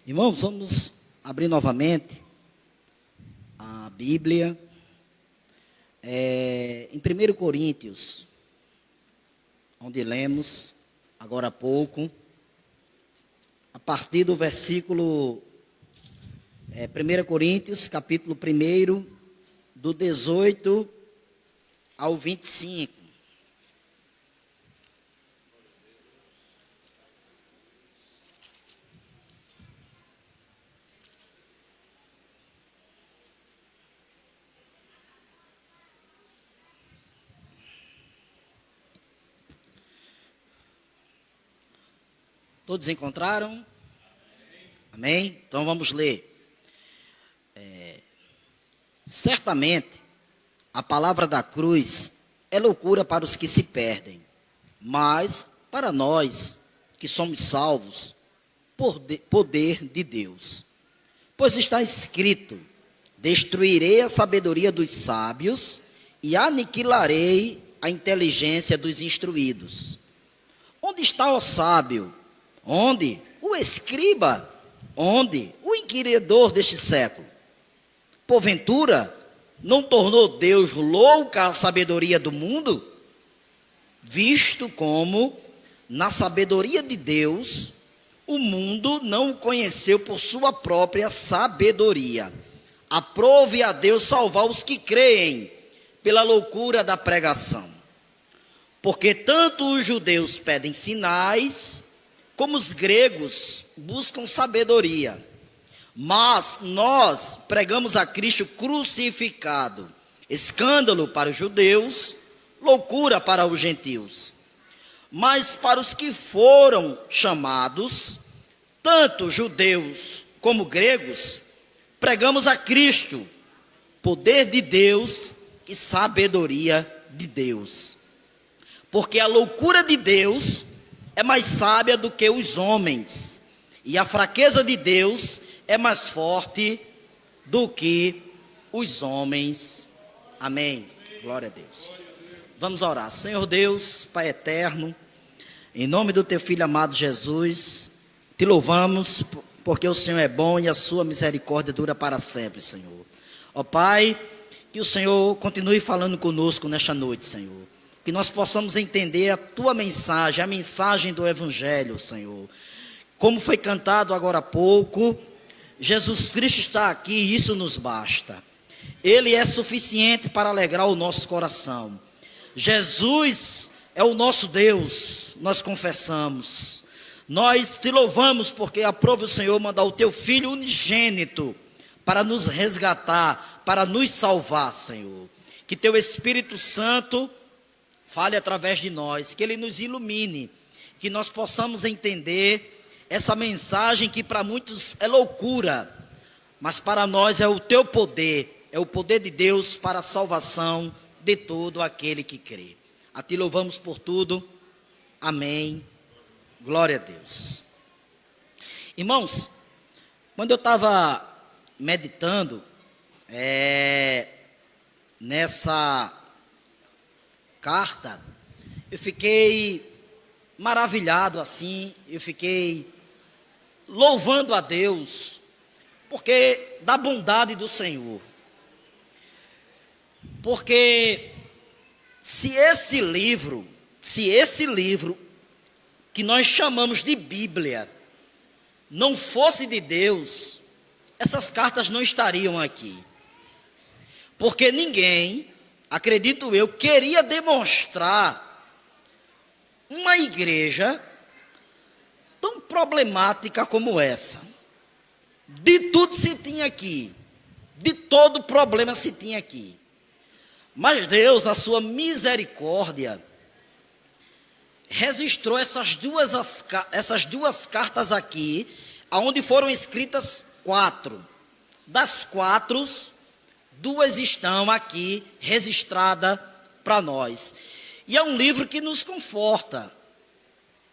Irmãos, vamos abrir novamente a Bíblia em 1 Coríntios, onde lemos agora há pouco, a partir do versículo 1 Coríntios, capítulo 1, do 18 ao 25. Todos encontraram? Amém? Então vamos ler. Certamente, a palavra da cruz é loucura para os que se perdem, mas para nós que somos salvos, poder de Deus. Pois está escrito: destruirei a sabedoria dos sábios e aniquilarei a inteligência dos instruídos. Onde está o sábio? Onde? O escriba? Onde? O inquiridor deste século? Porventura, não tornou Deus louca a sabedoria do mundo? Visto como, na sabedoria de Deus, o mundo não o conheceu por sua própria sabedoria. Aprove a Deus salvar os que creem, pela loucura da pregação. Porque tanto os judeus pedem sinais, como os gregos buscam sabedoria. Mas nós pregamos a Cristo crucificado, escândalo para os judeus, loucura para os gentios. Mas para os que foram chamados, tanto judeus como gregos, pregamos a Cristo, poder de Deus e sabedoria de Deus. Porque a loucura de Deus é mais sábia do que os homens, e a fraqueza de Deus é mais forte do que os homens. Amém. Glória a Deus. Vamos orar. Senhor Deus, Pai eterno, em nome do teu Filho amado Jesus, te louvamos porque o Senhor é bom e a sua misericórdia dura para sempre, Senhor. Ó Pai, que o Senhor continue falando conosco nesta noite, Senhor. Que nós possamos entender a tua mensagem, a mensagem do Evangelho, Senhor. Como foi cantado agora há pouco, Jesus Cristo está aqui e isso nos basta. Ele é suficiente para alegrar o nosso coração. Jesus é o nosso Deus, nós confessamos. Nós te louvamos porque aprove o Senhor mandar o teu Filho unigênito para nos resgatar, para nos salvar, Senhor. Que teu Espírito Santo fale através de nós, que ele nos ilumine, que nós possamos entender essa mensagem que para muitos é loucura, mas para nós é o teu poder, é o poder de Deus para a salvação de todo aquele que crê. A ti louvamos por tudo, amém, glória a Deus. Irmãos, quando eu estava meditando nessa carta, eu fiquei maravilhado assim, eu fiquei louvando a Deus, porque da bondade do Senhor. Porque se esse livro que nós chamamos de Bíblia não fosse de Deus, essas cartas não estariam aqui. Porque ninguém, acredito eu, queria demonstrar uma igreja tão problemática como essa. De tudo se tinha aqui, de todo problema se tinha aqui. Mas Deus, na sua misericórdia, registrou essas duas cartas aqui, aonde foram escritas 4. Das 4, 2 estão aqui registradas para nós. E é um livro que nos conforta,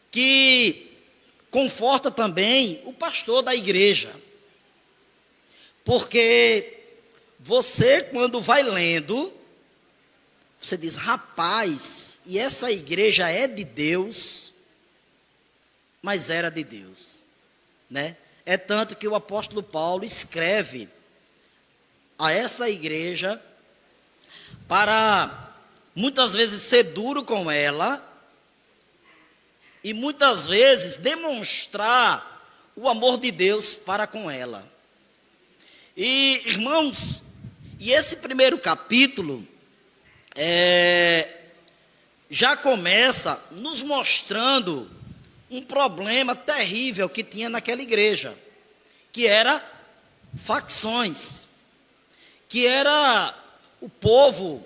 que conforta também o pastor da igreja. Porque você, quando vai lendo, você diz: rapaz, e essa igreja é de Deus? Mas era de Deus, né? É tanto que o apóstolo Paulo escreve a essa igreja para muitas vezes ser duro com ela e muitas vezes demonstrar o amor de Deus para com ela. E, irmãos, e esse primeiro capítulo já começa nos mostrando um problema terrível que tinha naquela igreja, que era facções, que era o povo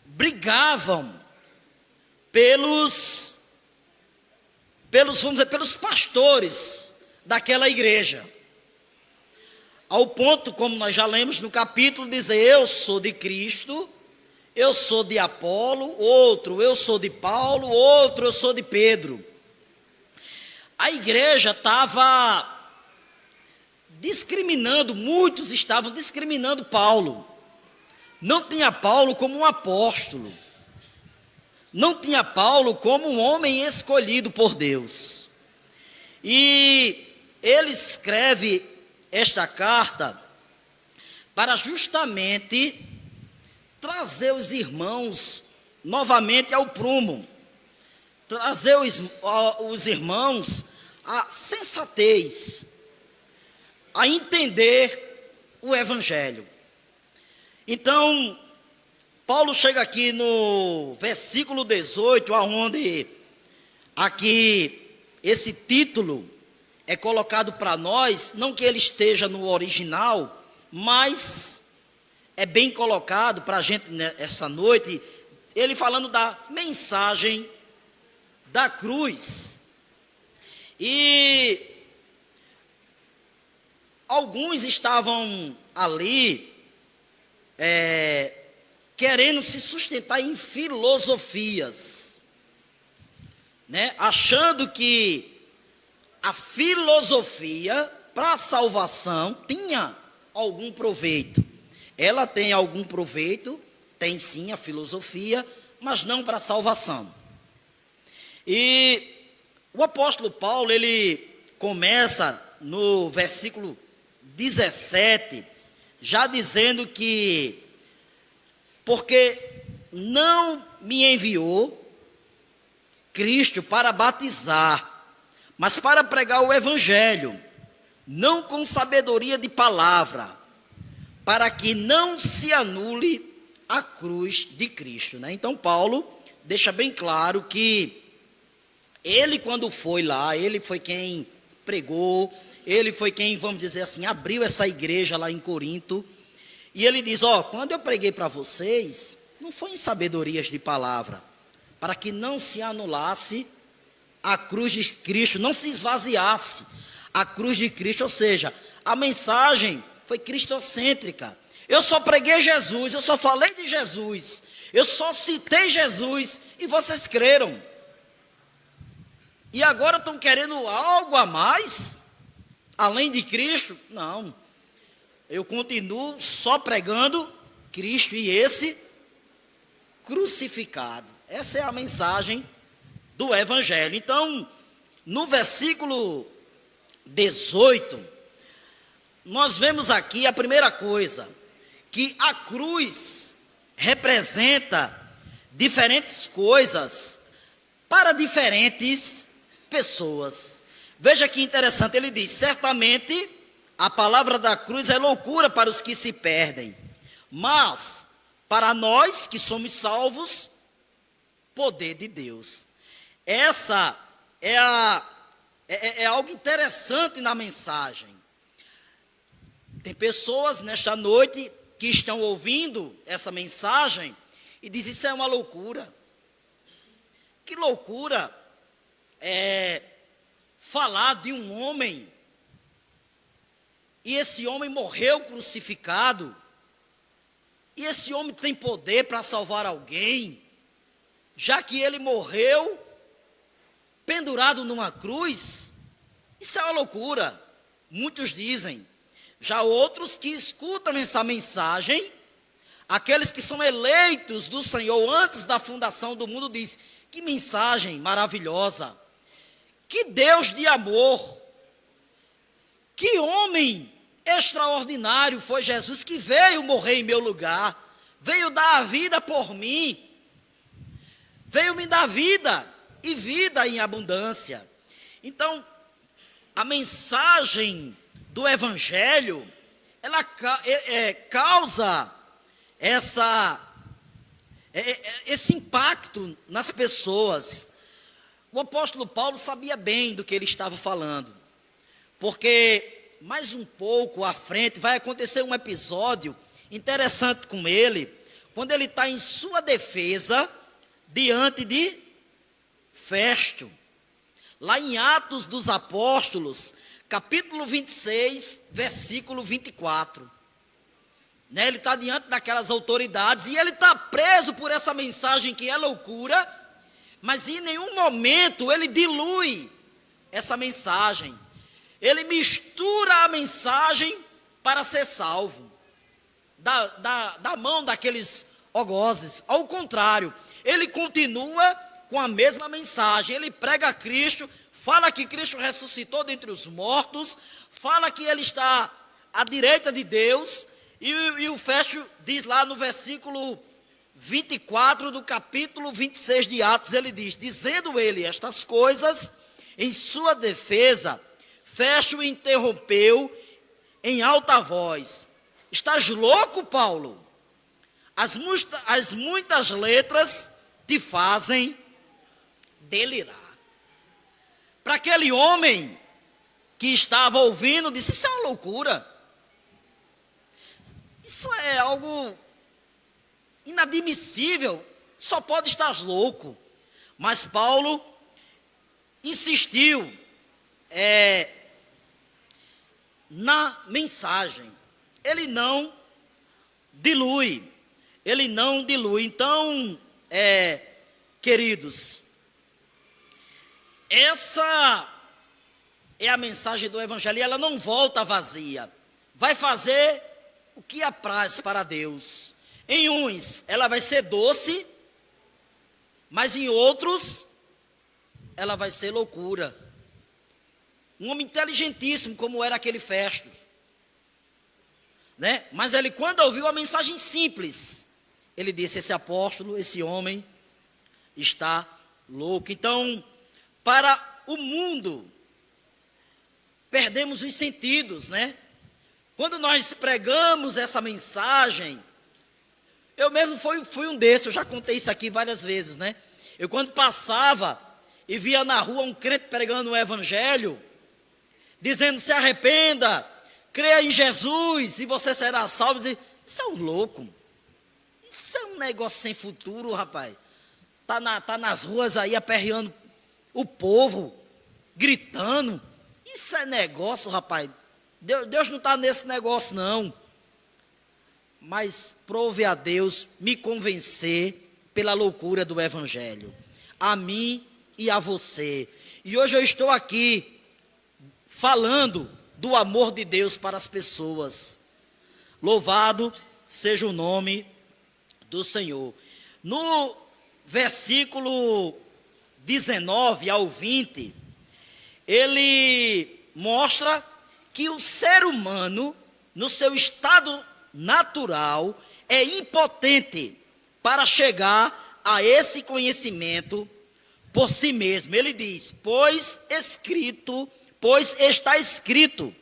brigavam pelos pastores daquela igreja, ao ponto, como nós já lemos no capítulo, dizer: eu sou de Cristo, eu sou de Apolo, outro, eu sou de Paulo, outro, eu sou de Pedro. A igreja estava discriminando, muitos estavam discriminando Paulo. Não tinha Paulo como um apóstolo, não tinha Paulo como um homem escolhido por Deus. E ele escreve esta carta para justamente trazer os irmãos novamente ao prumo, trazer os irmãos à sensatez, a entender o evangelho. Então, Paulo chega aqui no versículo 18, aonde aqui esse título é colocado para nós, não que ele esteja no original, mas é bem colocado para a gente essa noite, ele falando da mensagem da cruz. E alguns estavam ali querendo se sustentar em filosofias, né? Achando que a filosofia para a salvação tinha algum proveito. Ela tem algum proveito, tem sim a filosofia, mas não para a salvação. E o apóstolo Paulo, ele começa no versículo 17, já dizendo que, porque não me enviou Cristo para batizar, mas para pregar o evangelho, não com sabedoria de palavra, para que não se anule a cruz de Cristo, né? Então Paulo deixa bem claro que ele, quando foi lá, ele foi quem pregou, ele foi quem, vamos dizer assim, abriu essa igreja lá em Corinto. E ele diz: quando eu preguei para vocês, não foi em sabedorias de palavra, para que não se anulasse a cruz de Cristo, não se esvaziasse a cruz de Cristo, ou seja, a mensagem foi cristocêntrica. Eu só preguei Jesus, eu só falei de Jesus, eu só citei Jesus e vocês creram. E agora estão querendo algo a mais, além de Cristo? Não, eu continuo só pregando Cristo e esse crucificado. Essa é a mensagem do evangelho. Então, no versículo 18, nós vemos aqui a primeira coisa, que a cruz representa diferentes coisas para diferentes pessoas. Veja que interessante, ele diz: certamente a palavra da cruz é loucura para os que se perdem, mas para nós que somos salvos, poder de Deus. Essa é algo interessante na mensagem. Tem pessoas nesta noite que estão ouvindo essa mensagem e dizem: isso é uma loucura. Que loucura é falar de um homem e esse homem morreu crucificado, e esse homem tem poder para salvar alguém, já que ele morreu pendurado numa cruz. Isso é uma loucura, muitos dizem. Já outros que escutam essa mensagem, aqueles que são eleitos do Senhor antes da fundação do mundo, dizem: que mensagem maravilhosa, Que Deus de amor, que homem extraordinário foi Jesus, que veio morrer em meu lugar, veio dar a vida por mim, veio me dar vida e vida em abundância. Então, a mensagem do Evangelho, ela causa esse impacto nas pessoas. O apóstolo Paulo sabia bem do que ele estava falando, porque mais um pouco à frente vai acontecer um episódio interessante com ele, quando ele está em sua defesa diante de Festo, lá em Atos dos Apóstolos, capítulo 26, versículo 24. Ele está diante daquelas autoridades e ele está preso por essa mensagem que é loucura, mas em nenhum momento ele dilui essa mensagem. Ele mistura a mensagem para ser salvo da mão daqueles algozes. Ao contrário, ele continua com a mesma mensagem. Ele prega a Cristo, fala que Cristo ressuscitou dentre os mortos, fala que ele está à direita de Deus, e o Festo diz lá no versículo 24 do capítulo 26 de Atos, ele diz: dizendo ele estas coisas, em sua defesa, Festo interrompeu em alta voz: estás louco, Paulo? As muitas letras te fazem delirar. Para aquele homem que estava ouvindo, disse: isso é uma loucura. Isso é algo inadmissível. Só pode estar louco. Mas Paulo insistiu na mensagem. Ele não dilui. Então, queridos, essa é a mensagem do Evangelho. Ela não volta vazia. Vai fazer o que apraz para Deus. Em uns, ela vai ser doce, mas em outros, ela vai ser loucura. Um homem inteligentíssimo, como era aquele Festo, Mas ele, quando ouviu a mensagem simples, ele disse: esse apóstolo, esse homem, está louco. Então, para o mundo, perdemos os sentidos, Quando nós pregamos essa mensagem, eu mesmo fui um desses, eu já contei isso aqui várias vezes, Eu, quando passava e via na rua um crente pregando o Evangelho, dizendo: se arrependa, creia em Jesus e você será salvo, eu dizia: isso é um louco, isso é um negócio sem futuro, rapaz. Tá nas ruas aí aperreando o povo, gritando. Isso é negócio, rapaz. Deus não está nesse negócio, não. Mas prove a Deus me convencer pela loucura do Evangelho, a mim e a você. E hoje eu estou aqui falando do amor de Deus para as pessoas. Louvado seja o nome do Senhor. No versículo 19 ao 20, ele mostra que o ser humano, no seu estado natural, é impotente para chegar a esse conhecimento por si mesmo. Ele diz: pois está escrito,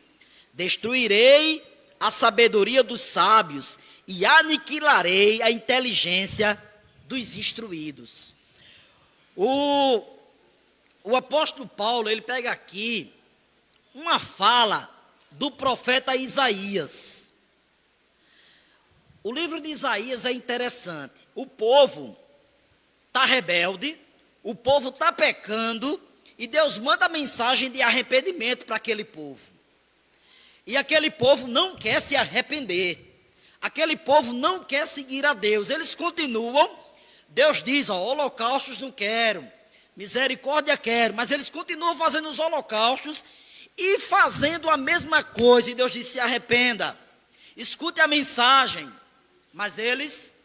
destruirei a sabedoria dos sábios e aniquilarei a inteligência dos instruídos. O apóstolo Paulo, ele pega aqui uma fala do profeta Isaías. O livro de Isaías é interessante. O povo está rebelde, o povo está pecando, e Deus manda a mensagem de arrependimento para aquele povo. E aquele povo não quer se arrepender. Aquele povo não quer seguir a Deus. Eles continuam. Deus diz: holocaustos não quero, misericórdia quero. Mas eles continuam fazendo os holocaustos e fazendo a mesma coisa. E Deus diz: se arrependa, escute a mensagem. Mas eles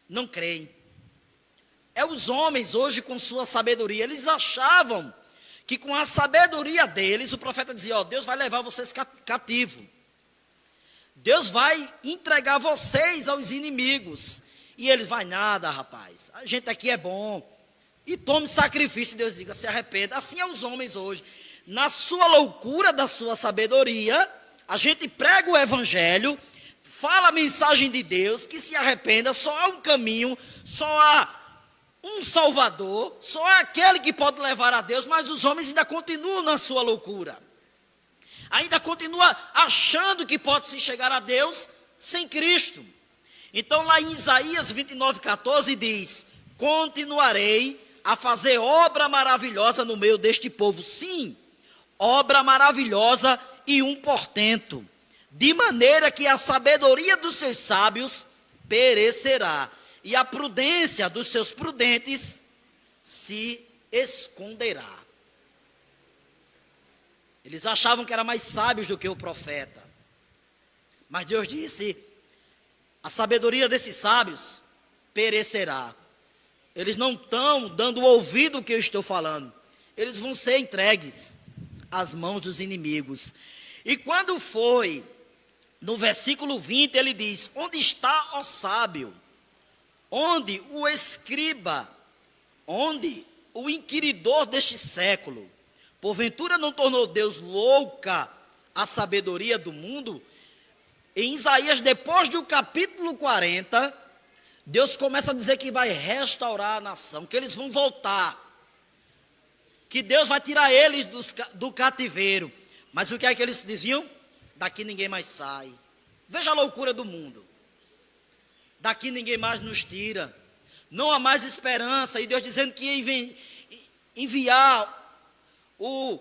não creem. É os homens hoje com sua sabedoria. Eles achavam que com a sabedoria deles, o profeta dizia, ó, Deus vai levar vocês cativo. Deus vai entregar vocês aos inimigos. E eles, vai nada, rapaz, a gente aqui é bom. E tome sacrifício, Deus diga, se arrependa. Assim é os homens hoje. Na sua loucura da sua sabedoria, a gente prega o evangelho, fala a mensagem de Deus, que se arrependa, só há um caminho, só há um Salvador, só há aquele que pode levar a Deus, mas os homens ainda continuam na sua loucura. Ainda continua achando que pode se chegar a Deus sem Cristo. Então lá em Isaías 29:14 diz, continuarei a fazer obra maravilhosa no meio deste povo. Sim, obra maravilhosa e um portento, de maneira que a sabedoria dos seus sábios perecerá, e a prudência dos seus prudentes se esconderá. Eles achavam que eram mais sábios do que o profeta. Mas Deus disse, a sabedoria desses sábios perecerá. Eles não estão dando ouvido ao que eu estou falando. Eles vão ser entregues às mãos dos inimigos. E quando foi, no versículo 20, ele diz, onde está o sábio? Onde o escriba? Onde o inquiridor deste século? Porventura não tornou Deus louca a sabedoria do mundo? Em Isaías, depois do capítulo 40, Deus começa a dizer que vai restaurar a nação, que eles vão voltar, que Deus vai tirar eles do cativeiro. Mas o que é que eles diziam? Daqui ninguém mais sai. Veja a loucura do mundo. Daqui ninguém mais nos tira. Não há mais esperança. E Deus dizendo que ia enviar o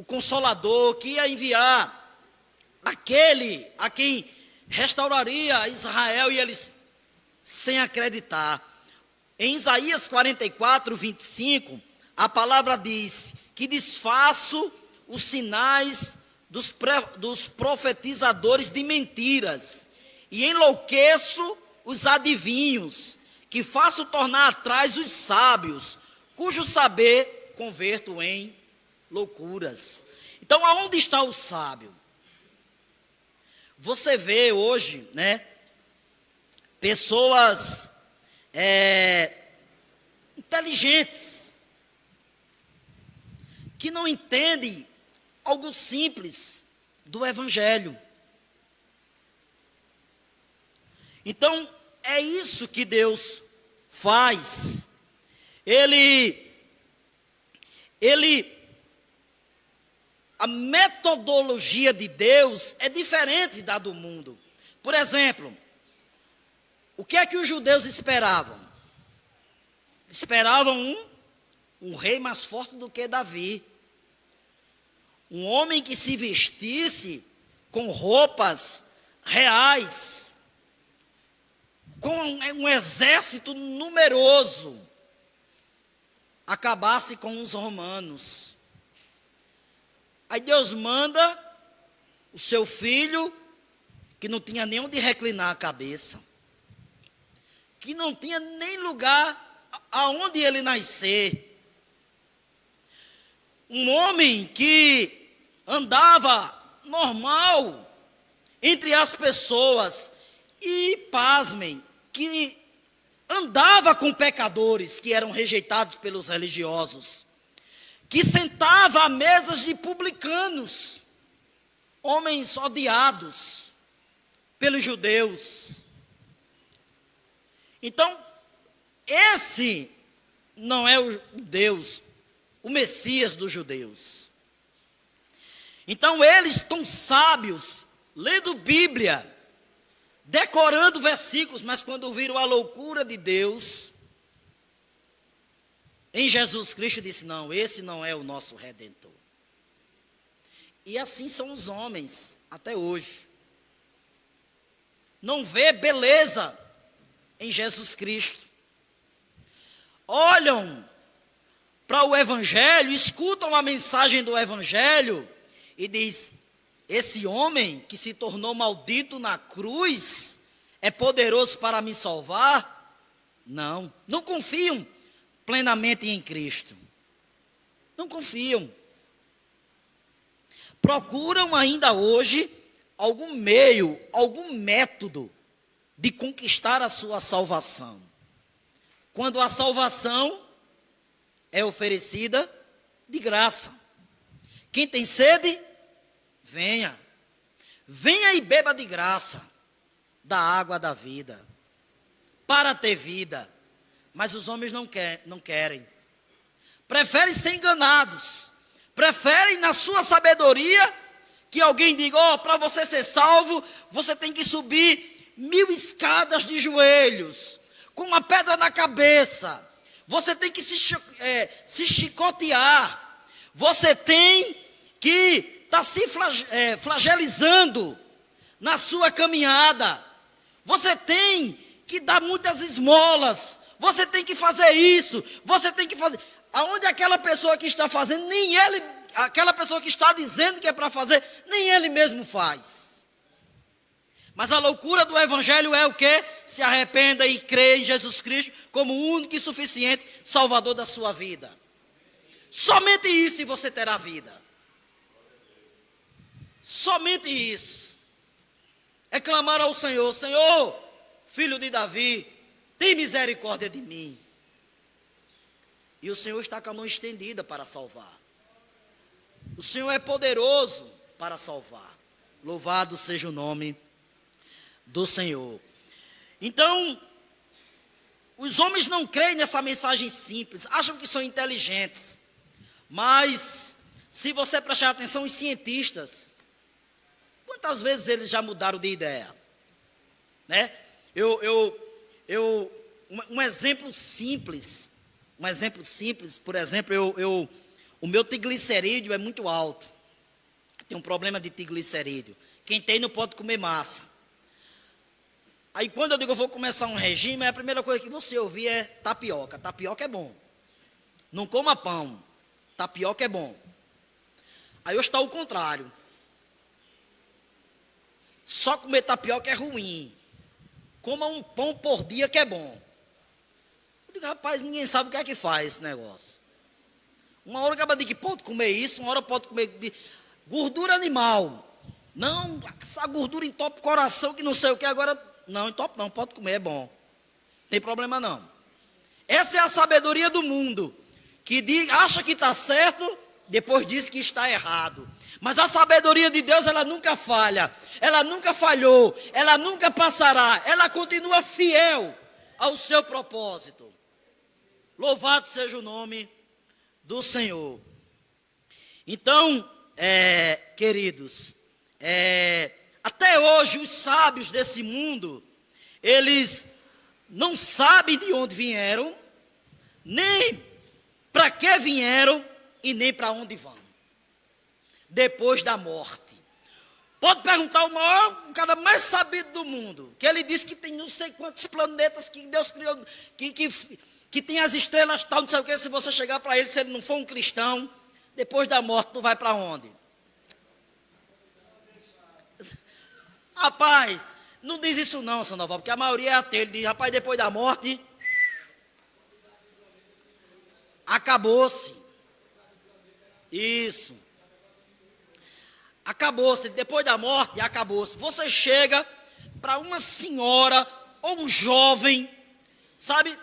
Consolador, que ia enviar aquele a quem restauraria Israel, e eles sem acreditar. Em Isaías 44:25, a palavra diz que desfaço os sinais dos profetizadores de mentiras e enlouqueço os adivinhos, que faço tornar atrás os sábios, cujo saber converto em loucuras. Então, aonde está o sábio? Você vê hoje, né, pessoas inteligentes, que não entendem algo simples do evangelho. Então, é isso que Deus faz. A metodologia de Deus é diferente da do mundo. Por exemplo, o que é que os judeus esperavam? Esperavam um rei mais forte do que Davi. Um homem que se vestisse com roupas reais, com um exército numeroso, acabasse com os romanos. Aí Deus manda o seu filho, que não tinha nem onde reclinar a cabeça, que não tinha nem lugar aonde ele nascer. Um homem que andava normal entre as pessoas e, pasmem, que andava com pecadores que eram rejeitados pelos religiosos, que sentava a mesas de publicanos, homens odiados pelos judeus. Então, esse não é o Deus, o Messias dos judeus. Então, eles estão sábios, lendo Bíblia, decorando versículos, mas quando viram a loucura de Deus em Jesus Cristo, disse, não, esse não é o nosso Redentor. E assim são os homens até hoje. Não vê beleza em Jesus Cristo. Olham para o Evangelho, escutam a mensagem do Evangelho e diz, esse homem que se tornou maldito na cruz é poderoso para me salvar? Não, não confiam plenamente em Cristo. Não confiam. procuram ainda hoje algum meio, algum método de conquistar a sua salvação. Quando a salvação é oferecida de graça. Quem tem sede, venha. Venha e beba de graça da água da vida, para ter vida. Mas os homens não querem. Preferem ser enganados. Preferem, na sua sabedoria, que alguém diga: para você ser salvo, você tem que subir 1000 escadas de joelhos, com uma pedra na cabeça. Você tem que se chicotear. Você tem que estar se flagelizando na sua caminhada. Você tem que dar muitas esmolas. Você tem que fazer isso. Você tem que fazer. Aonde aquela pessoa que está fazendo, nem ele, aquela pessoa que está dizendo que é para fazer, nem ele mesmo faz. Mas a loucura do evangelho é o quê? Se arrependa e crê em Jesus Cristo como o único e suficiente Salvador da sua vida. Somente isso e você terá vida. Somente isso. É clamar ao Senhor: Senhor, Filho de Davi, tem misericórdia de mim. E o Senhor está com a mão estendida para salvar. O Senhor é poderoso para salvar. Louvado seja o nome do Senhor. Então, os homens não creem nessa mensagem simples, acham que são inteligentes. Mas, se você prestar atenção, os cientistas, quantas vezes eles já mudaram de ideia? Né? Um exemplo simples, por exemplo, o meu triglicerídeo é muito alto. Tem um problema de triglicerídeo. Quem tem não pode comer massa. Aí quando eu digo eu vou começar um regime, a primeira coisa que você ouvir é tapioca. Tapioca é bom. Não coma pão. Tapioca é bom. Aí hoje está o contrário. Só comer tapioca é ruim. Coma um pão por dia que é bom. Eu digo: rapaz, ninguém sabe o que é que faz esse negócio. Uma hora acaba de que pode comer isso, uma hora pode comer gordura animal. Não, essa gordura entope o coração, que não sei o que, agora não, entope não, pode comer, é bom. Não tem problema não. Essa é a sabedoria do mundo, que acha que está certo, depois diz que está errado. Mas a sabedoria de Deus, ela nunca falha, ela nunca falhou, ela nunca passará, ela continua fiel ao seu propósito. Louvado seja o nome do Senhor. Então, queridos, até hoje os sábios desse mundo, eles não sabem de onde vieram, nem para que vieram e nem para onde vão, depois da morte. Pode perguntar o cara mais sabido do mundo, que ele disse que tem não sei quantos planetas que Deus criou, que tem as estrelas tal, não sei o que. Se você chegar para ele, se ele não for um cristão, depois da morte tu vai para onde? Rapaz, não diz isso não, Sandoval, porque a maioria é ateu. Ele diz: rapaz, depois da morte acabou-se. Isso. Acabou-se. Depois da morte acabou-se. Você chega para uma senhora ou um jovem, sabe,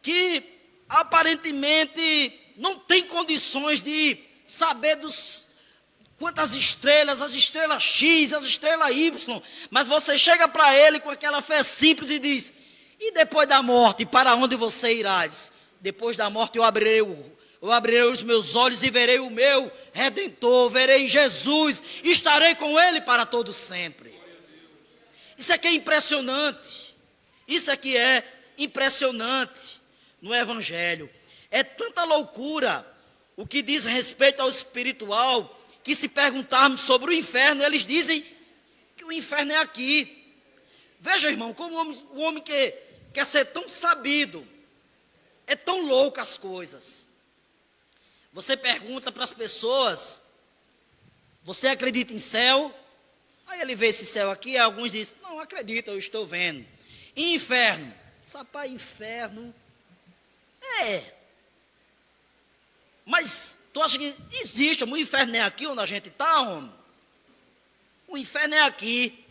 que aparentemente não tem condições de saber quantas estrelas, as estrelas X, as estrelas Y, mas você chega para ele com aquela fé simples e diz: e depois da morte, para onde você irás? Depois da morte eu abrirei os meus olhos e verei o meu Redentor, verei Jesus, estarei com ele para todo sempre. Isso aqui é impressionante. Isso aqui é impressionante no Evangelho. É tanta loucura o que diz respeito ao espiritual, que se perguntarmos sobre o inferno, eles dizem que o inferno é aqui. Veja, irmão, como o homem que quer ser tão sabido, é tão louco as coisas. Você pergunta para as pessoas: você acredita em céu? Aí ele vê esse céu aqui, e alguns dizem: não acredito, eu estou vendo. E inferno? Rapaz, inferno. Mas tu acha que existe, o inferno é aqui onde a gente está, homem? O inferno é aqui.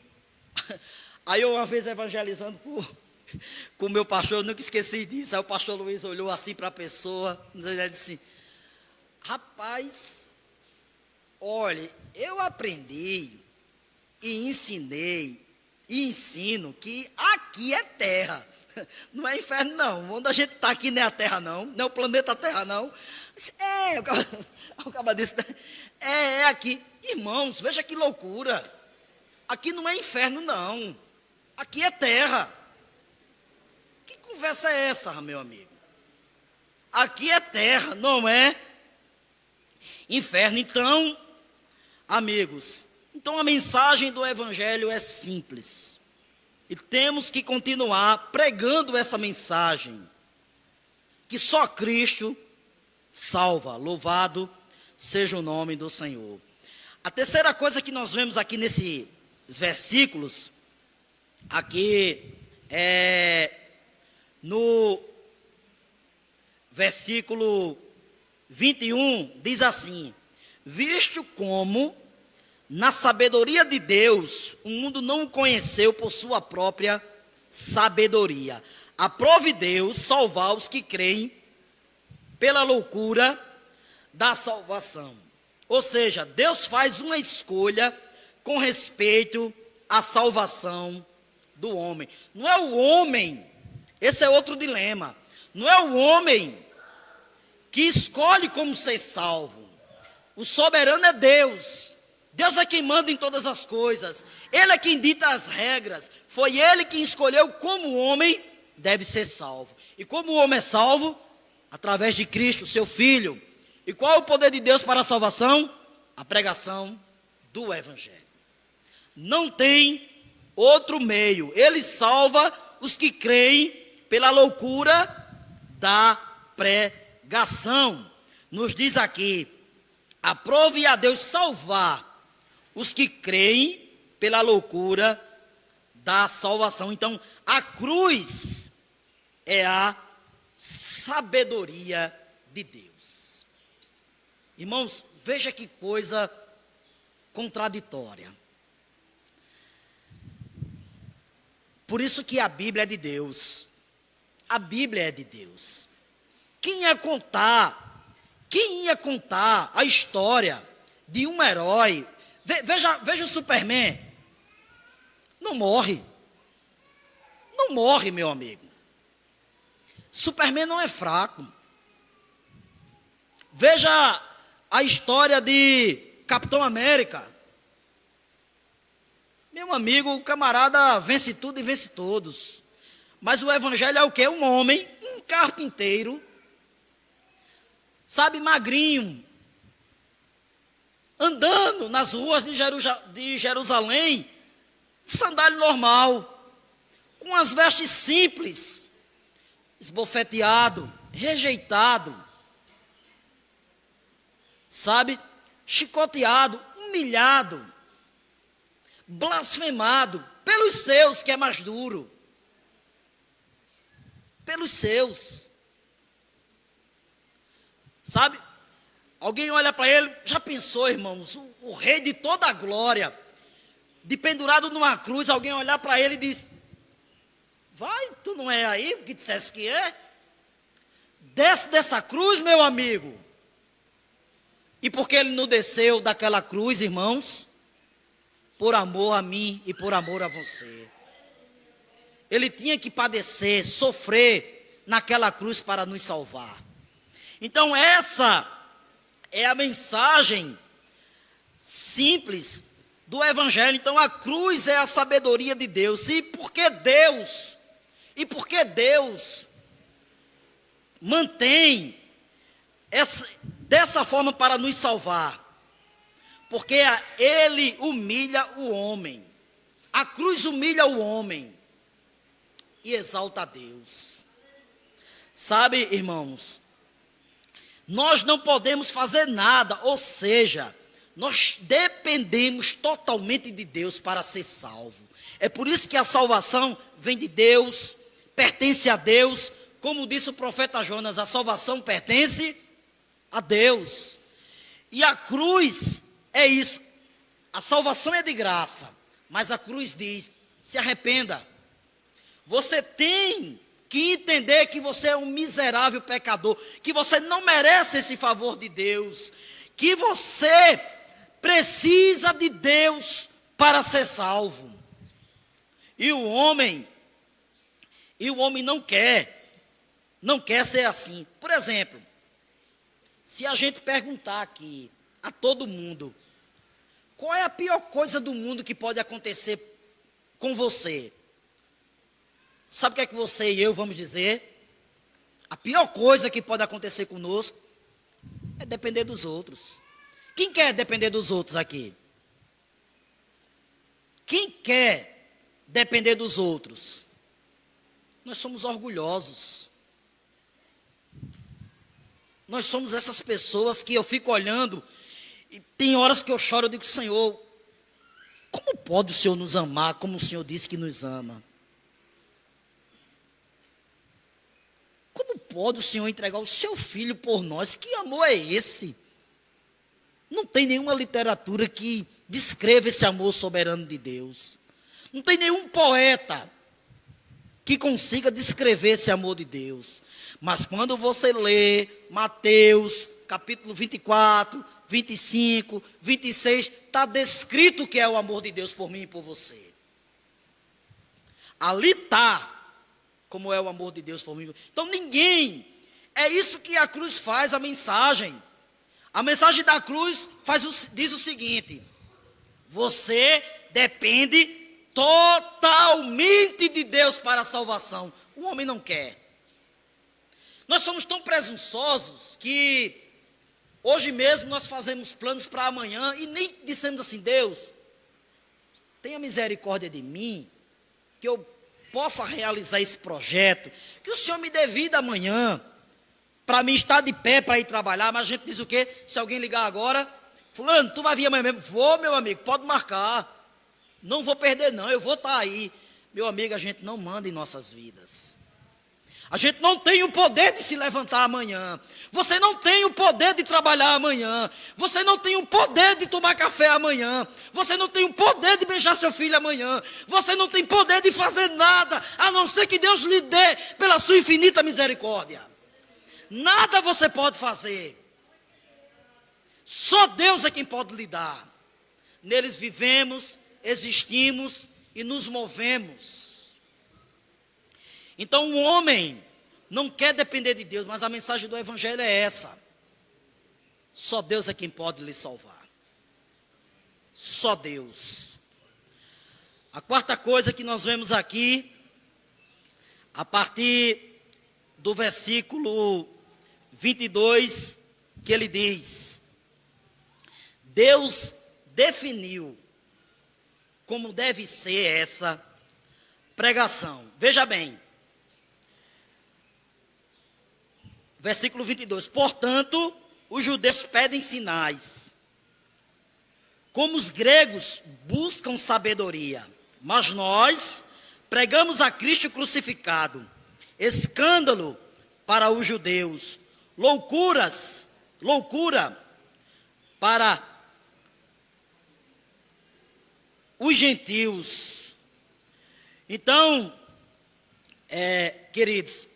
Aí eu uma vez evangelizando com o meu pastor, eu nunca esqueci disso. Aí o pastor Luiz olhou assim para a pessoa, e disse: rapaz, olha, eu aprendi e ensinei e ensino que aqui é terra, não é inferno não. Onde a gente está aqui não é a terra não, não é o planeta Terra não. O cara disse, é aqui. Irmãos, veja que loucura. Aqui não é inferno não, aqui é terra. Que conversa é essa, meu amigo? Aqui é terra, não é inferno. Então, amigos, então a mensagem do Evangelho é simples. E temos que continuar pregando essa mensagem. Que só Cristo salva. Louvado seja o nome do Senhor. A terceira coisa que nós vemos aqui nesses versículos, aqui no versículo 21, diz assim: visto como na sabedoria de Deus o mundo não o conheceu por sua própria sabedoria, aprove Deus salvar os que creem pela loucura da salvação. Ou seja, Deus faz uma escolha com respeito à salvação do homem. Não é o homem, esse é outro dilema. Não é o homem que escolhe como ser salvo. O soberano é Deus. Deus é quem manda em todas as coisas. Ele é quem dita as regras. Foi Ele quem escolheu como o homem deve ser salvo. E como o homem é salvo? Através de Cristo, seu Filho. E qual é o poder de Deus para a salvação? A pregação do Evangelho. Não tem outro meio. Ele salva os que creem pela loucura da pregação. Nos diz aqui: aprove a Deus salvar os que creem pela loucura da salvação. Então, a cruz é a sabedoria de Deus. Irmãos, veja que coisa contraditória. Por isso que a Bíblia é de Deus. A Bíblia é de Deus. Quem ia contar a história de um herói? Veja o Superman. Não morre. Não morre, meu amigo. Superman não é fraco. Veja a história de Capitão América. Meu amigo, o camarada vence tudo e vence todos. Mas o Evangelho é o quê? Um homem, um carpinteiro, sabe, magrinho, andando nas ruas de Jerusalém, sandália normal, com as vestes simples, esbofeteado, rejeitado, sabe, chicoteado, humilhado, blasfemado pelos seus, que é mais duro, pelos seus, sabe? Alguém olha para ele, já pensou, irmãos, o rei de toda a glória, de pendurado numa cruz, alguém olhar para ele e diz: vai, tu não é aí o que dissesse que é? Desce dessa cruz, meu amigo. E por que ele não desceu daquela cruz, irmãos? Por amor a mim e por amor a você. Ele tinha que padecer, sofrer naquela cruz para nos salvar. Então essa é a mensagem simples do Evangelho. Então a cruz é a sabedoria de Deus. E por que Deus mantém dessa forma para nos salvar? Porque Ele humilha o homem. A cruz humilha o homem e exalta a Deus. Sabe, irmãos, nós não podemos fazer nada, ou seja, nós dependemos totalmente de Deus para ser salvo. É por isso que a salvação vem de Deus, pertence a Deus. Como disse o profeta Jonas, a salvação pertence a Deus. E a cruz é isso. A salvação é de graça, mas a cruz diz: se arrependa. Você tem que entender que você é um miserável pecador, que você não merece esse favor de Deus, que você precisa de Deus para ser salvo. E o homem não quer ser assim. Por exemplo, se a gente perguntar aqui a todo mundo, qual é a pior coisa do mundo que pode acontecer com você? Sabe o que é que você e eu vamos dizer? A pior coisa que pode acontecer conosco é depender dos outros. Quem quer depender dos outros aqui? Quem quer depender dos outros? Nós somos orgulhosos. Nós somos essas pessoas que eu fico olhando e tem horas que eu choro e digo: Senhor, como pode o Senhor nos amar como o Senhor disse que nos ama? Como pode o Senhor entregar o seu filho por nós? Que amor é esse? Não tem nenhuma literatura que descreva esse amor soberano de Deus. Não tem nenhum poeta que consiga descrever esse amor de Deus. Mas quando você lê Mateus, capítulo 24, 25, 26, está descrito o que é o amor de Deus por mim e por você. Ali está como é o amor de Deus por mim. Então ninguém, é isso que a cruz faz, a mensagem. A mensagem da cruz diz o seguinte: você depende totalmente de Deus para a salvação. O homem não quer. Nós somos tão presunçosos que hoje mesmo nós fazemos planos para amanhã e nem dissemos assim: Deus, tenha misericórdia de mim, que eu possa realizar esse projeto, que o Senhor me dê vida amanhã, para mim estar de pé para ir trabalhar. Mas a gente diz o quê? Se alguém ligar agora: fulano, tu vai vir amanhã mesmo? Vou, meu amigo, pode marcar. Não vou perder não, eu vou estar aí. Meu amigo, a gente não manda em nossas vidas. A gente não tem o poder de se levantar amanhã. Você não tem o poder de trabalhar amanhã. Você não tem o poder de tomar café amanhã. Você não tem o poder de beijar seu filho amanhã. Você não tem poder de fazer nada, a não ser que Deus lhe dê pela sua infinita misericórdia. Nada você pode fazer. Só Deus é quem pode lhe dar. Neles vivemos, existimos e nos movemos. Então o homem não quer depender de Deus, mas a mensagem do Evangelho é essa: só Deus é quem pode lhe salvar. Só Deus. A quarta coisa que nós vemos aqui, a partir do versículo 22, que ele diz: Deus definiu como deve ser essa pregação. Veja bem, versículo 22, portanto, os judeus pedem sinais, como os gregos buscam sabedoria, mas nós pregamos a Cristo crucificado, escândalo para os judeus, loucura para os gentios. Então, queridos,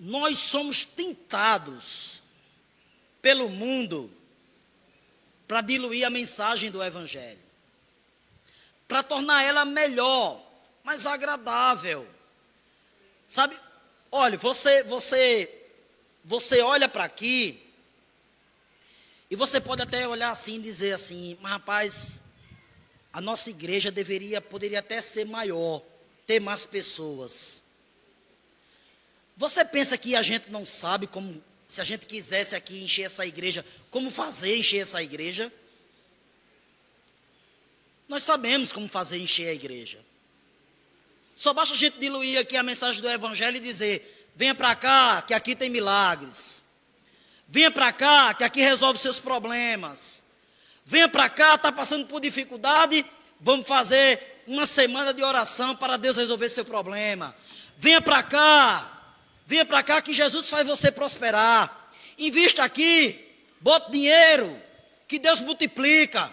nós somos tentados pelo mundo para diluir a mensagem do Evangelho, para tornar ela melhor, mais agradável. Sabe, olha, você olha para aqui e você pode até olhar assim e dizer assim: mas rapaz, a nossa igreja poderia até ser maior, ter mais pessoas. Você pensa que a gente não sabe como, se a gente quisesse aqui encher essa igreja, como fazer encher essa igreja? Nós sabemos como fazer encher a igreja. Só basta a gente diluir aqui a mensagem do Evangelho e dizer: venha para cá, que aqui tem milagres. Venha para cá, que aqui resolve seus problemas. Venha para cá, está passando por dificuldade, vamos fazer uma semana de oração para Deus resolver seu problema. Venha para cá que Jesus faz você prosperar. invista aqui, bote dinheiro, que Deus multiplica.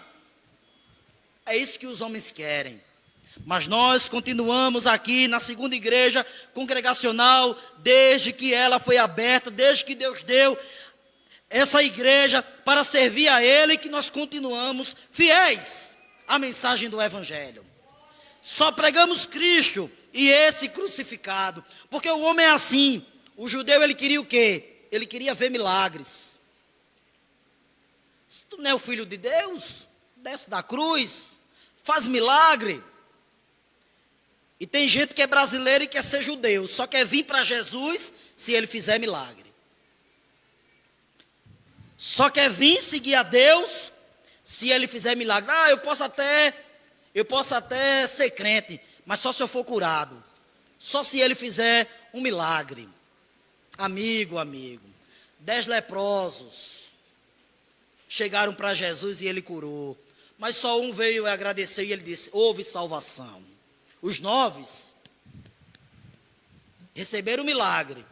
É isso que os homens querem. Mas nós continuamos aqui na segunda igreja congregacional, desde que ela foi aberta, desde que Deus deu essa igreja para servir a Ele, que nós continuamos fiéis à mensagem do Evangelho. Só pregamos Cristo e esse crucificado, porque o homem é assim. O judeu, ele queria o quê? Ele queria ver milagres. Se tu não é o filho de Deus, desce da cruz, faz milagre. E tem gente que é brasileira e quer ser judeu, só quer vir para Jesus se ele fizer milagre. Só quer vir seguir a Deus se ele fizer milagre. Ah, eu posso até ser crente, mas só se eu for curado. Só se ele fizer um milagre. Amigo, 10 leprosos chegaram para Jesus e ele curou. Mas só um veio agradecer e ele disse: houve salvação. Os 9 receberam o milagre,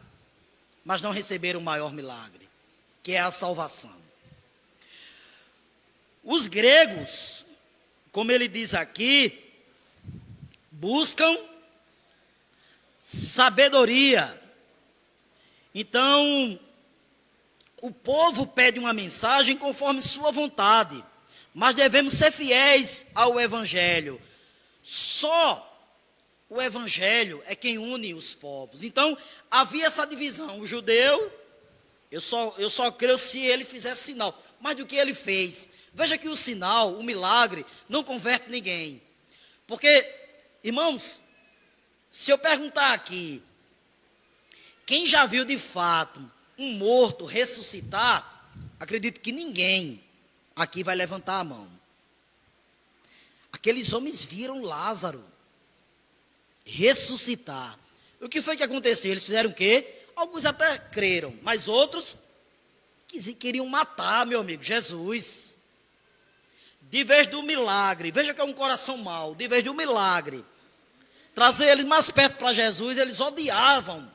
mas não receberam o maior milagre, que é a salvação. Os gregos, como ele diz aqui, buscam sabedoria. Então, o povo pede uma mensagem conforme sua vontade, mas devemos ser fiéis ao Evangelho. Só o Evangelho é quem une os povos. Então, havia essa divisão. O judeu, eu só creio se ele fizer sinal. Mas do que ele fez? Veja que o sinal, o milagre, não converte ninguém. Porque, irmãos, se eu perguntar aqui, quem já viu de fato um morto ressuscitar, acredito que ninguém aqui vai levantar a mão. Aqueles homens viram Lázaro ressuscitar. O que foi que aconteceu? Eles fizeram o quê? Alguns até creram, mas outros queriam matar, meu amigo, Jesus. De vez do milagre, veja que é um coração mau, de vez do milagre, trazer eles mais perto para Jesus, eles odiavam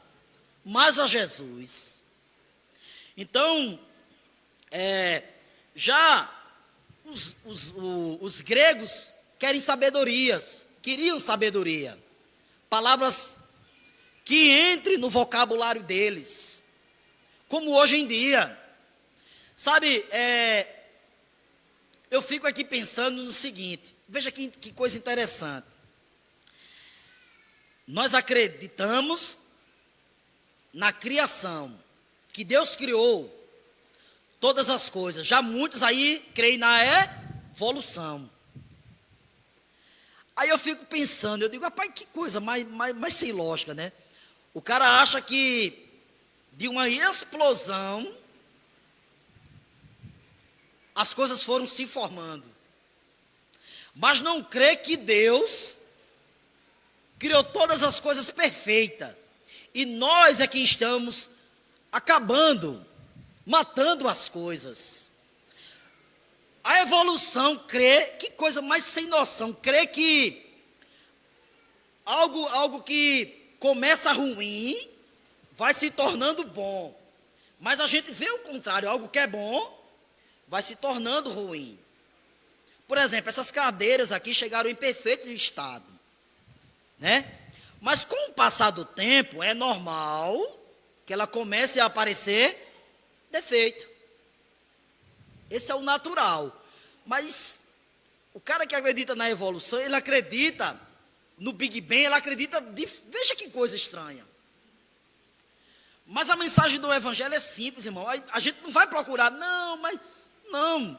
mais a Jesus. Então, já os gregos queriam sabedoria, palavras que entrem no vocabulário deles, como hoje em dia. Sabe, eu fico aqui pensando no seguinte, veja que coisa interessante. Nós acreditamos na criação, que Deus criou todas as coisas. Já muitos aí creem na evolução. Aí eu fico pensando, eu digo, rapaz, que coisa mais sem lógica, né? O cara acha que de uma explosão as coisas foram se formando, mas não crê que Deus criou todas as coisas perfeitas, e nós é que estamos acabando, matando as coisas. A evolução crê, que coisa mais sem noção, crê que algo que começa ruim vai se tornando bom, mas a gente vê o contrário, algo que é bom vai se tornando ruim. Por exemplo, essas cadeiras aqui chegaram em perfeito estado, né? Mas com o passar do tempo, é normal que ela comece a aparecer defeito. Esse é o natural. Mas o cara que acredita na evolução, ele acredita no Big Bang, ele acredita... Veja que coisa estranha. Mas a mensagem do Evangelho é simples, irmão. A gente não vai procurar, não.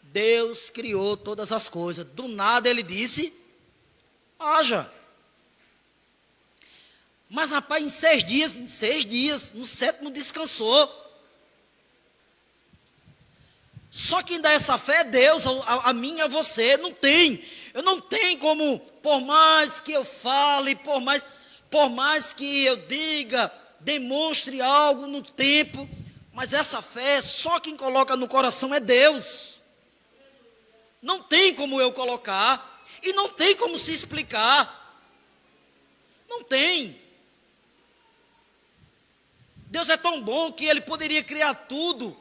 Deus criou todas as coisas. Do nada ele disse, haja. Mas, rapaz, em 6 dias, no 7º descansou. Só quem dá essa fé é Deus, a mim e a você. Eu não tenho como, por mais que eu fale, por mais que eu diga, demonstre algo no tempo, mas essa fé, só quem coloca no coração é Deus. Não tem como eu colocar, e não tem como se explicar. Não tem. Deus é tão bom que ele poderia criar tudo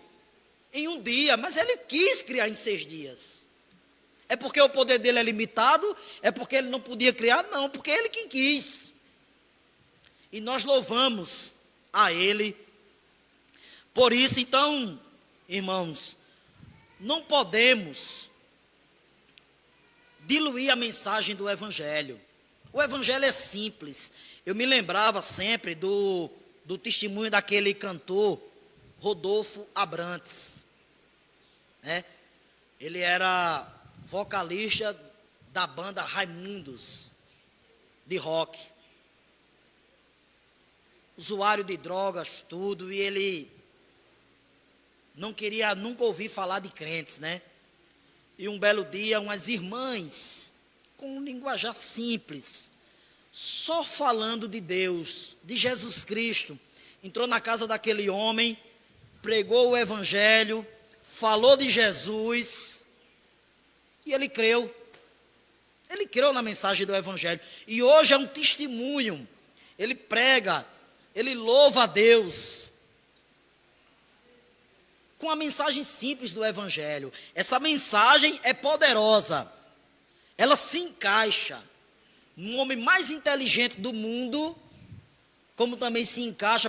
em um dia, mas ele quis criar em 6 dias. É porque o poder dele é limitado? É porque ele não podia criar? Não, porque ele quem quis. E nós louvamos a ele. Por isso, então, irmãos, não podemos diluir a mensagem do Evangelho. O Evangelho é simples. Eu me lembrava sempre do testemunho daquele cantor, Rodolfo Abrantes. Ele era vocalista da banda Raimundos, de rock. Usuário de drogas, tudo, e ele não queria nunca ouvir falar de crentes, né? E um belo dia, umas irmãs, com um linguajar simples, só falando de Deus, de Jesus Cristo, entrou na casa daquele homem, pregou o Evangelho, falou de Jesus, e ele creu. Ele creu na mensagem do Evangelho. E hoje é um testemunho. Ele prega, ele louva a Deus com a mensagem simples do Evangelho. Essa mensagem é poderosa. Ela se encaixa no homem mais inteligente do mundo, como também se encaixa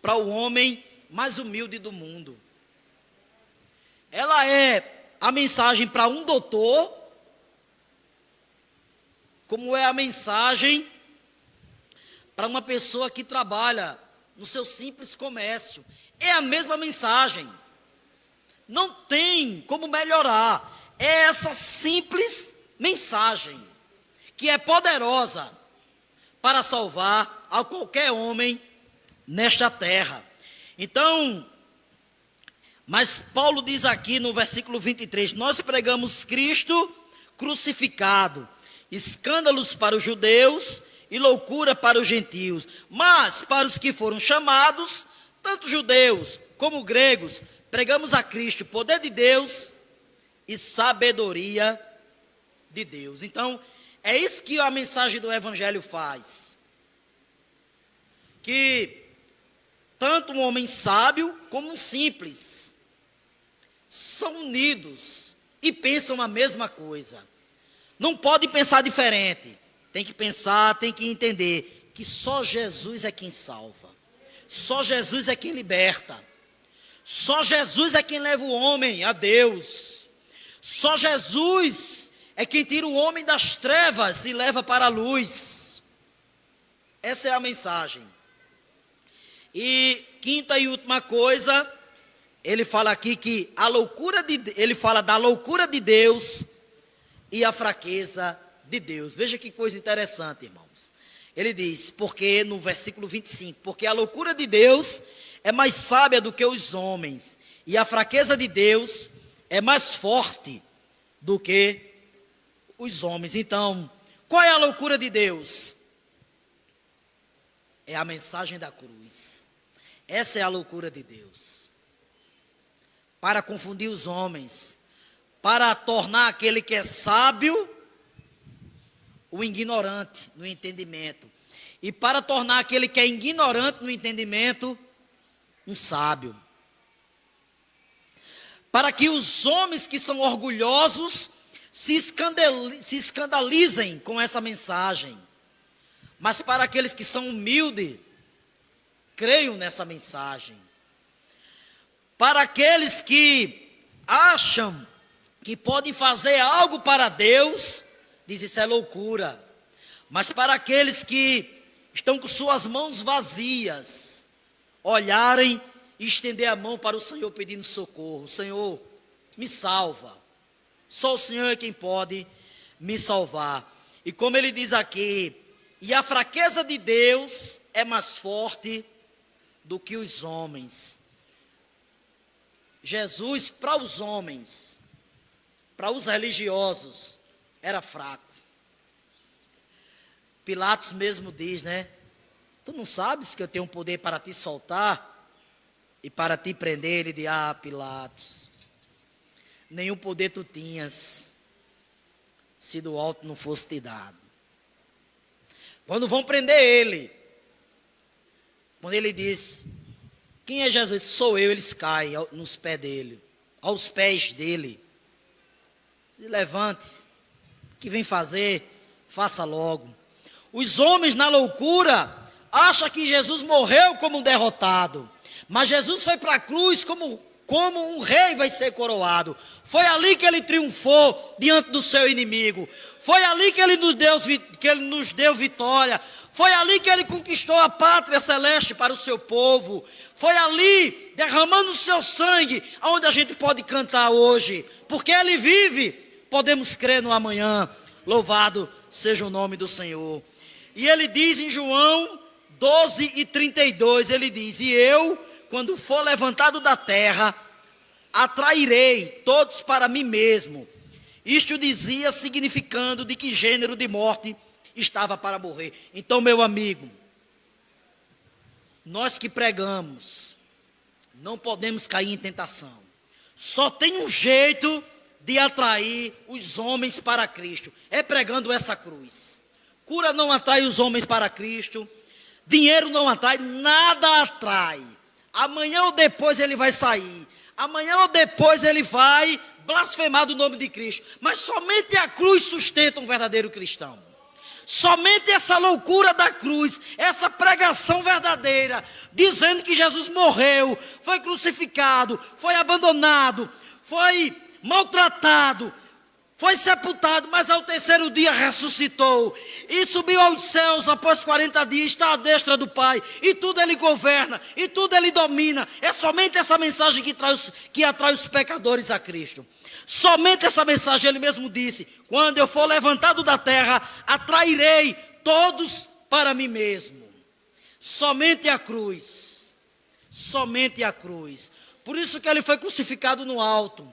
para o homem mais humilde do mundo. Ela é a mensagem para um doutor, como é a mensagem para uma pessoa que trabalha no seu simples comércio. É a mesma mensagem. Não tem como melhorar. É essa simples mensagem, que é poderosa para salvar a qualquer homem nesta terra. Então, mas Paulo diz aqui no versículo 23, nós pregamos Cristo crucificado, escândalos para os judeus e loucura para os gentios, mas para os que foram chamados, tanto judeus como gregos, pregamos a Cristo, poder de Deus e sabedoria de Deus. Então, é isso que a mensagem do Evangelho faz. Que tanto um homem sábio como um simples são unidos e pensam a mesma coisa. Não pode pensar diferente. Tem que pensar, tem que entender que só Jesus é quem salva. Só Jesus é quem liberta. Só Jesus é quem leva o homem a Deus. Só Jesus é quem tira o homem das trevas e leva para a luz. Essa é a mensagem. E quinta e última coisa, ele fala aqui que ele fala da loucura de Deus e a fraqueza de Deus. Veja que coisa interessante, irmãos. Ele diz, porque no versículo 25, porque a loucura de Deus é mais sábia do que os homens, e a fraqueza de Deus é mais forte do que os homens. Então, qual é a loucura de Deus? É a mensagem da cruz. Essa é a loucura de Deus. Para confundir os homens, para tornar aquele que é sábio o ignorante no entendimento, e para tornar aquele que é ignorante no entendimento um sábio. Para que os homens que são orgulhosos se escandalizem com essa mensagem, mas para aqueles que são humildes, creiam nessa mensagem. Para aqueles que acham que podem fazer algo para Deus, diz isso é loucura. Mas para aqueles que estão com suas mãos vazias, olharem e estender a mão para o Senhor pedindo socorro. Senhor, me salva. Só o Senhor é quem pode me salvar. E como ele diz aqui, e a fraqueza de Deus é mais forte do que os homens. Jesus, para os homens, para os religiosos, era fraco. Pilatos mesmo diz, né? Tu não sabes que eu tenho poder para te soltar e para te prender? Ele diz, Pilatos, nenhum poder tu tinhas, se do alto não fosse te dado. Quando vão prender ele, Quando ele diz, quem é Jesus? Sou eu, eles caem nos pés dele, aos pés dele. E levante, o que vem fazer, faça logo. Os homens na loucura acham que Jesus morreu como um derrotado, mas Jesus foi para a cruz como um rei vai ser coroado. Foi ali que ele triunfou diante do seu inimigo. Foi ali que ele nos deu vitória. Foi ali que ele conquistou a pátria celeste para o seu povo. Foi ali, derramando o seu sangue, onde a gente pode cantar hoje. Porque ele vive, podemos crer no amanhã. Louvado seja o nome do Senhor. E ele diz em João 12:32, ele diz, e eu, quando for levantado da terra, atrairei todos para mim mesmo. Isto dizia, significando de que gênero de morte estava para morrer. Então, meu amigo, nós que pregamos, não podemos cair em tentação. Só tem um jeito de atrair os homens para Cristo, é pregando essa cruz. Cura não atrai os homens para Cristo, dinheiro não atrai, nada atrai. Amanhã ou depois ele vai sair, amanhã ou depois ele vai blasfemar do nome de Cristo, mas somente a cruz sustenta um verdadeiro cristão. Somente essa loucura da cruz, essa pregação verdadeira, dizendo que Jesus morreu, foi crucificado, foi abandonado, foi maltratado, foi sepultado, mas ao terceiro dia ressuscitou e subiu aos céus após 40 dias, está à destra do Pai, e tudo ele governa, e tudo ele domina. É somente essa mensagem que atrai os pecadores a Cristo. Somente essa mensagem, ele mesmo disse, quando eu for levantado da terra, atrairei todos para mim mesmo. Somente a cruz, somente a cruz. Por isso que ele foi crucificado no alto,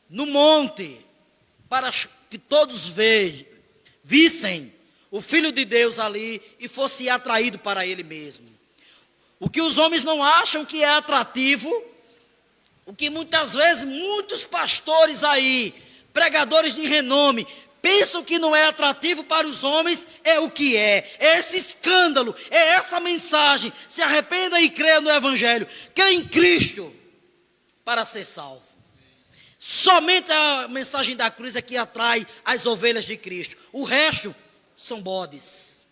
no monte, para que todos vissem o Filho de Deus ali e fosse atraído para ele mesmo. O que os homens não acham que é atrativo, o que muitas vezes muitos pastores aí, pregadores de renome, pensam que não é atrativo para os homens, é o que é esse escândalo, é essa mensagem, se arrependa e creia no Evangelho, creia em Cristo para ser salvo. Somente a mensagem da cruz é que atrai as ovelhas de Cristo. O resto são bodes.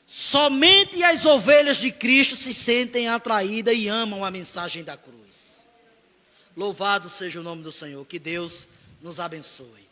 Somente as ovelhas de Cristo se sentem atraídas e amam a mensagem da cruz. Louvado seja o nome do Senhor. Que Deus nos abençoe.